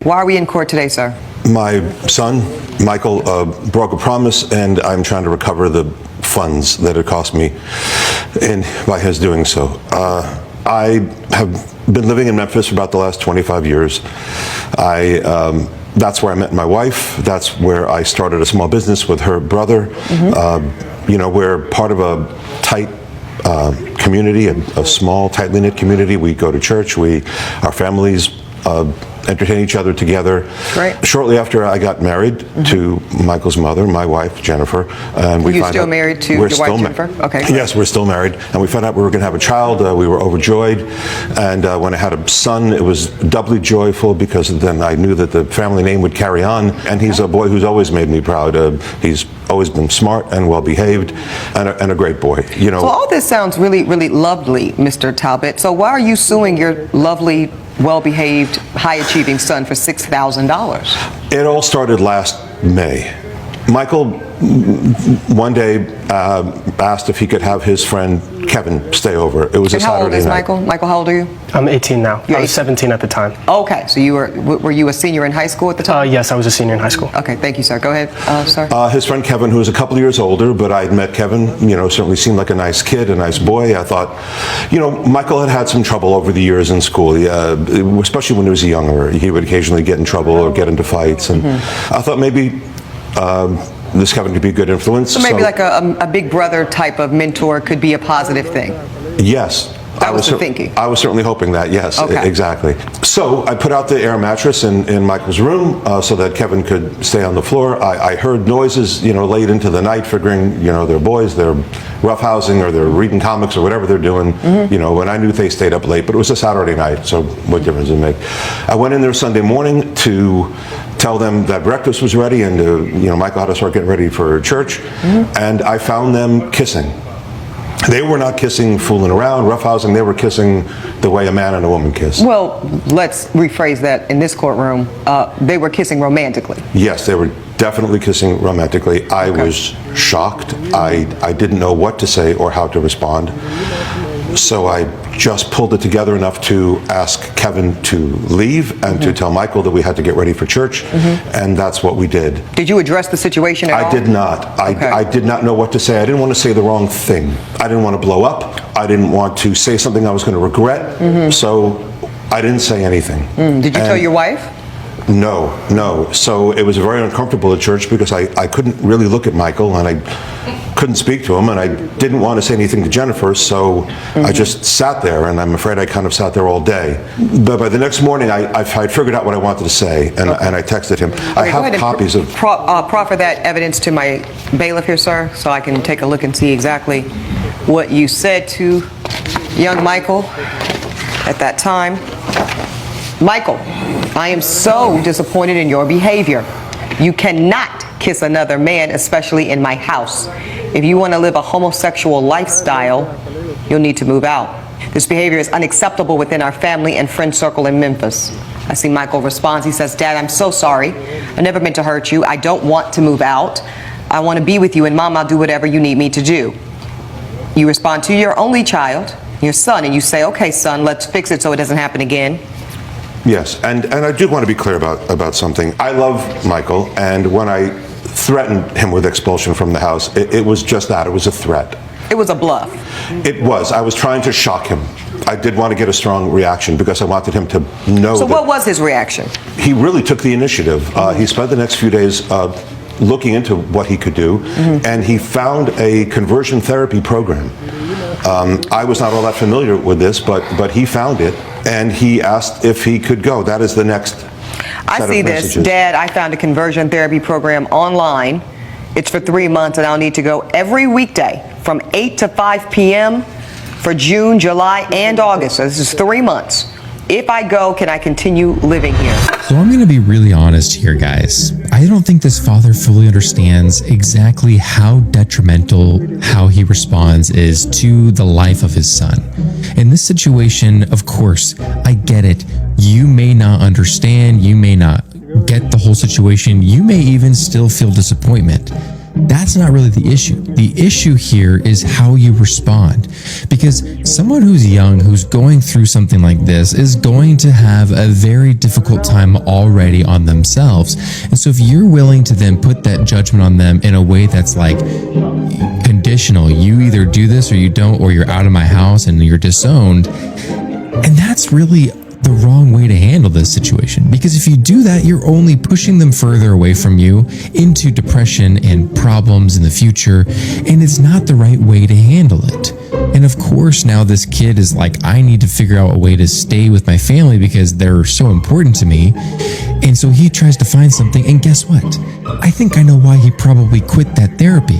Why are we in court today, sir? My son, Michael, broke a promise, and I'm trying to recover the funds that it cost me by his doing so. I have been living in Memphis for about the last 25 years. That's where I met my wife. That's where I started a small business with her brother. We're part of a tight community, a small, tightly knit community. We go to church. Our families entertain each other together. Great. Shortly after I got married to Michael's mother, my wife, Jennifer. And Are you still married to your wife, Jennifer? Okay. Yes, we're still married. And we found out we were going to have a child. We were overjoyed. And when I had a son, it was doubly joyful because then I knew that the family name would carry on. And he's a boy who's always made me proud. He's always been smart and well-behaved and a great boy. So all this sounds really, really lovely, Mr. Talbot. So why are you suing your lovely, well-behaved, high-achieving son for $6,000? It all started last May. Michael one day asked if he could have his friend Kevin stay over. It was a Saturday night. How old is Michael? Michael, how old are you? I'm 18 now. I was 17 at the time. Okay, so were you a senior in high school at the time? Yes, I was a senior in high school. Okay, thank you, sir. Go ahead, sir. His friend Kevin, who was a couple of years older, but I'd met Kevin, certainly seemed like a nice kid, a nice boy. I thought, Michael had some trouble over the years in school, especially when he was younger. He would occasionally get in trouble or get into fights, and I thought maybe this Kevin could be a good influence. So maybe like a big brother type of mentor could be a positive thing. Yes. That was the thinking. I was certainly hoping that, yes, okay. Exactly. So I put out the air mattress in Michael's room so that Kevin could stay on the floor. I heard noises, late into the night, figuring, they're boys, they're roughhousing or they're reading comics or whatever they're doing, and I knew they stayed up late, but it was a Saturday night, so what difference does it make? I went in there Sunday morning to tell them that breakfast was ready and, Michael had to start getting ready for church, and I found them kissing. They were not kissing, fooling around, roughhousing. They were kissing the way a man and a woman kiss. Well, let's rephrase that in this courtroom. They were kissing romantically. Yes, they were definitely kissing romantically. I was shocked. I didn't know what to say or how to respond. So I just pulled it together enough to ask Kevin to leave and to tell Michael that we had to get ready for church, and that's what we did. Did you address the situation at all? I did not. I did not know what to say. I didn't want to say the wrong thing. I didn't want to blow up. I didn't want to say something I was going to regret, so I didn't say anything. Did you tell your wife? No. So it was very uncomfortable at church because I couldn't really look at Michael and I couldn't speak to him and I didn't want to say anything to Jennifer, so I just sat there, and I'm afraid I kind of sat there all day. But by the next morning I figured out what I wanted to say, and I texted him. I have copies of... Proffer that evidence to my bailiff here, sir, so I can take a look and see exactly what you said to young Michael at that time. Michael, I am so disappointed in your behavior. You cannot kiss another man, especially in my house. If you want to live a homosexual lifestyle, you'll need to move out. This behavior is unacceptable within our family and friend circle in Memphis. I see Michael responds. He says, Dad, I'm so sorry. I never meant to hurt you. I don't want to move out. I want to be with you, and Mom, I'll do whatever you need me to do. You respond to your only child, your son, and you say, okay, son, let's fix it so it doesn't happen again. Yes, and I do want to be clear about something. I love Michael, and when I threatened him with expulsion from the house, it was just that. It was a threat. It was a bluff. It was. I was trying to shock him. I did want to get a strong reaction because I wanted him to know. So what was his reaction? He really took the initiative. He spent the next few days looking into what he could do, and he found a conversion therapy program. I was not all that familiar with this, but he found it, and he asked if he could go. That is the next I see this. Dad, I found a conversion therapy program online. It's for 3 months, and I'll need to go every weekday from 8 to 5 p.m. for June, July, and August. So this is 3 months. If I go, can I continue living here? So I'm going to be really honest here, guys. I don't think this father fully understands exactly how detrimental how he responds is to the life of his son. In this situation, of course, I get it. You may not understand. You may not get the whole situation. You may even still feel disappointment. That's not really the issue. The issue here is how you respond. Because someone who's young, who's going through something like this, is going to have a very difficult time already on themselves. And so if you're willing to then put that judgment on them in a way that's like conditional, you either do this or you don't, or you're out of my house and you're disowned. And that's really the wrong way to handle this situation, because if you do that, you're only pushing them further away from you into depression and problems in the future, and it's not the right way to handle it. And of course, now this kid is like, I need to figure out a way to stay with my family because they're so important to me. And so he tries to find something, and guess what? I think I know why he probably quit that therapy.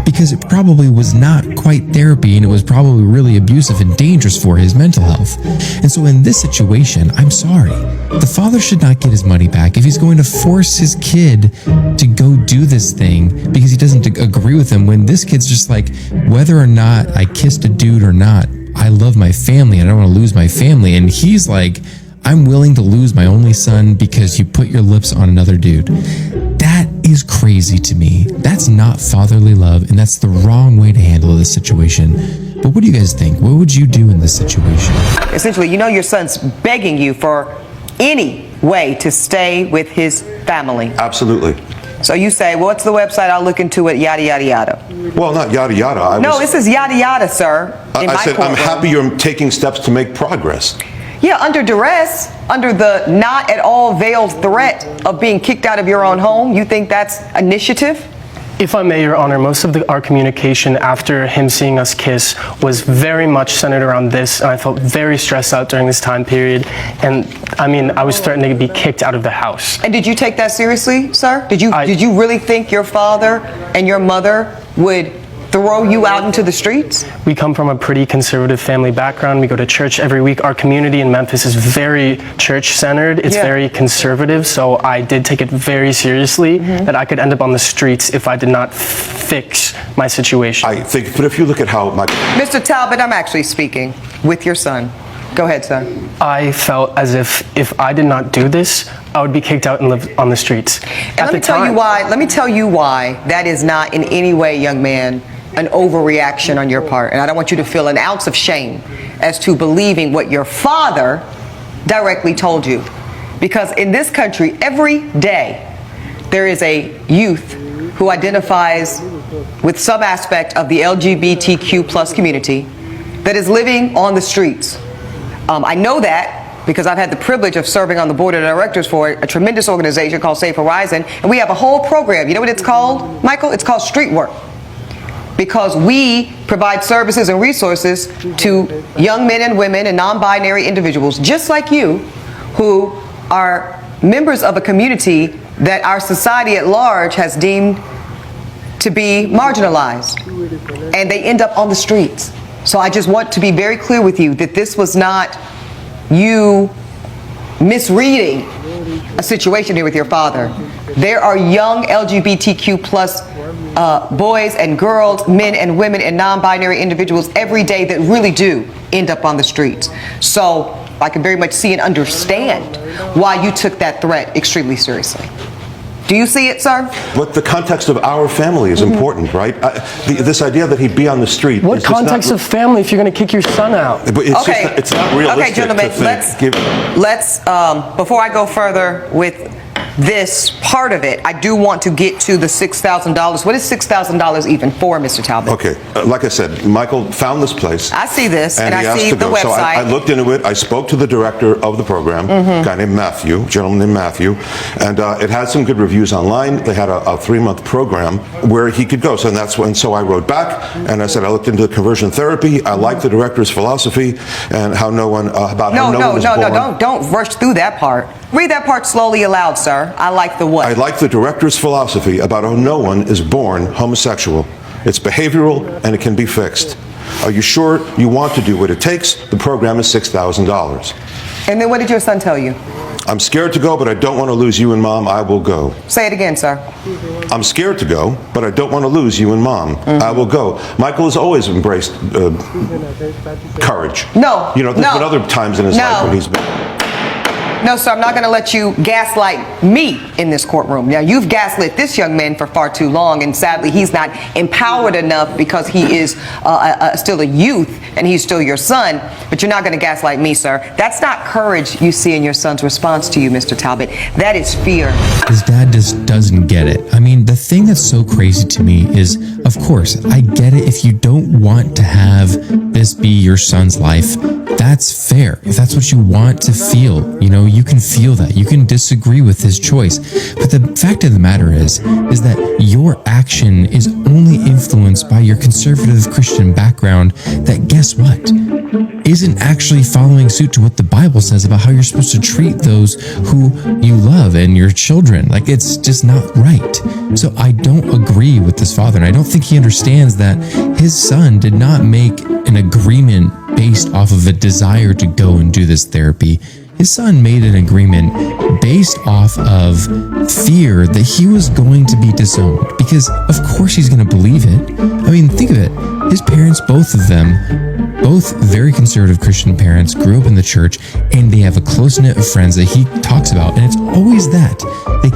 Because it probably was not quite therapy, and it was probably really abusive and dangerous for his mental health. And so in this situation, I'm sorry, the father should not get his money back if he's going to force his kid to go do this thing because he doesn't agree with him, when this kid's just like, whether or not I kissed a dude or not, I love my family and I don't want to lose my family. And he's like, I'm willing to lose my only son because you put your lips on another dude. That is crazy to me. That's not fatherly love, and that's the wrong way to handle this situation. But what do you guys think? What would you do in this situation? Essentially, you know your son's begging you for any way to stay with his family. Absolutely. So you say, well, what's the website? I'll look into it, yada, yada, yada. Well, not yada yada. No, this is yada, yada, sir. I said, I'm happy you're taking steps to make progress. Yeah, under duress, under the not at all veiled threat of being kicked out of your own home, you think that's initiative? If I may, Your Honor, most of our communication after him seeing us kiss was very much centered around this, and I felt very stressed out during this time period. And I mean, I was threatening to be kicked out of the house. And did you take that seriously, sir? Did you really think your father and your mother would throw you out into the streets? We come from a pretty conservative family background. We go to church every week. Our community in Memphis is very church-centered. It's very conservative, so I did take it very seriously that I could end up on the streets if I did not fix my situation. I think, but if you look at how my... Mr. Talbot, I'm actually speaking with your son. Go ahead, sir. I felt as if I did not do this, I would be kicked out and live on the streets. And let me tell you why that is not in any way, young man, an overreaction on your part. And I don't want you to feel an ounce of shame as to believing what your father directly told you. Because in this country, every day, there is a youth who identifies with some aspect of the LGBTQ plus community that is living on the streets. I know that because I've had the privilege of serving on the board of directors for a tremendous organization called Safe Horizon, and we have a whole program. You know what it's called, Michael? It's called Street Work. Because we provide services and resources to young men and women and non-binary individuals just like you, who are members of a community that our society at large has deemed to be marginalized, and they end up on the streets. So I just want to be very clear with you that this was not you misreading a situation here with your father. There are young LGBTQ plus boys and girls, men and women, and non-binary individuals every day that really do end up on the streets. So I can very much see and understand why you took that threat extremely seriously. Do you see it, sir? But the context of our family is important, right? This idea that he'd be on the street. What context of family if you're going to kick your son out? But it's just, it's not realistic. Okay, gentlemen, let's before I go further with this part of it, I do want to get to the $6,000. What is $6,000 even for, Mr. Talbot? Okay, like I said, Michael found this place. I see this, and he I asked see to the go. website. So I looked into it. I spoke to the director of the program, a guy named Matthew, a gentleman named Matthew, and it had some good reviews online. They had a 3-month program where he could go. So and that's when. So I wrote back and I said I looked into conversion therapy. I like the director's philosophy and how no one about how no one is born. No, don't rush through that part. Read that part slowly aloud, sir. I like the what? I like the director's philosophy about how no one is born homosexual. It's behavioral and it can be fixed. Are you sure you want to do what it takes? The program is $6,000. And then what did your son tell you? I'm scared to go, but I don't want to lose you and Mom. I will go. Say it again, sir. I'm scared to go, but I don't want to lose you and Mom. I will go. Michael has always embraced courage. No. You know, there's been other times in his life when he's been... No, sir, I'm not going to let you gaslight me in this courtroom. Now, you've gaslit this young man for far too long, and sadly, he's not empowered enough because he is still a youth and he's still your son, but you're not going to gaslight me, sir. That's not courage you see in your son's response to you, Mr. Talbot. That is fear. His dad just doesn't get it. I mean, the thing that's so crazy to me is, of course, I get it. If you don't want to have this be your son's life, that's fair. If that's what you want to feel, you can feel that. You can disagree with his choice. But the fact of the matter is that your action is only influenced by your conservative Christian background that, guess what, isn't actually following suit to what the Bible says about how you're supposed to treat those who you love and your children. Like, it's just not right. So I don't agree with this father, and I don't think he understands that his son did not make an agreement based off of a desire to go and do this therapy. His son made an agreement based off of fear that he was going to be disowned, because of course he's going to believe it. I mean, think of it. His parents, both of them, both very conservative Christian parents, grew up in the church, and they have a close knit of friends that he talks about. And it's always that. They